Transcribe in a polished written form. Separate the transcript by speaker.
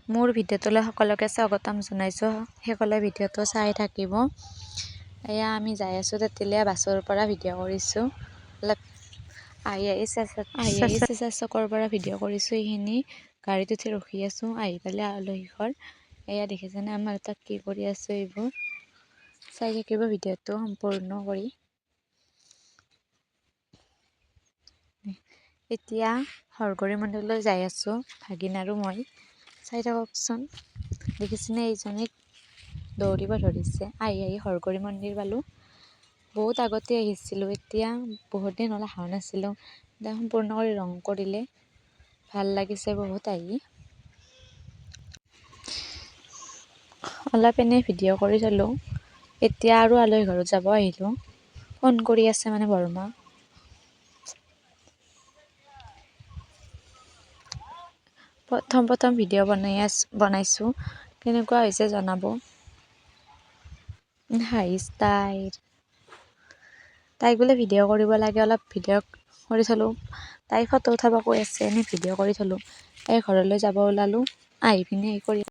Speaker 1: মোৰ ভিডিঅ'টোলৈ সকলোকে স্বাগতম জনাইছোঁ। সকলোৱে ভিডিঅ'টো চাই থাকিব। এয়া আমি যাই আছোঁ তেতেলীয়া বাছৰ পৰা ভিডিঅ' কৰিছোঁ। অলপ আহি চেঁচা চকৰ পৰা ভিডিঅ' কৰিছোঁ। এইখিনি গাড়ীত উঠি ৰখি আছোঁ আহি পেলাই আলহী ঘৰ। এয়া দেখিছেনে আমাৰ তাত কি কৰি আছোঁ। এইবোৰ চাই থাকিব ভিডিঅ'টো সম্পূৰ্ণ কৰি। এতিয়া হৰগুৰি মন্দিৰলৈ যাই আছোঁ ভাগিন আৰু মই। চাই থাককচোন। দেখিছেনে এইজনীক দৌৰিব ধৰিছে। আহি হৰগুৰি মন্দিৰ পালোঁ। বহুত আগতে আহিছিলোঁ, এতিয়া বহুত দিন হ'ল অহা নাছিলোঁ। এতিয়া সম্পূৰ্ণ কৰি ৰং কৰিলে, ভাল লাগিছে বহুত আহি। অলপ এনেই ভিডিঅ' কৰি থলোঁ। এতিয়া আৰু আলহী ঘৰত যাব আহিলোঁ। ফোন কৰি আছে মানে বৰমা। প্ৰথম ভিডিঅ' বনাইছোঁ, কেনেকুৱা হৈছে জনাব। হাঁহিছে তাইক বোলে ভিডিঅ' কৰিব লাগে, অলপ ভিডিঅ' কৰি থলোঁ। তাই ফটো উঠাব কৈ আছে, এনেই ভিডিঅ' কৰি থলোঁ। এই ঘৰলৈ যাব ওলালোঁ, আহি পিনে কৰি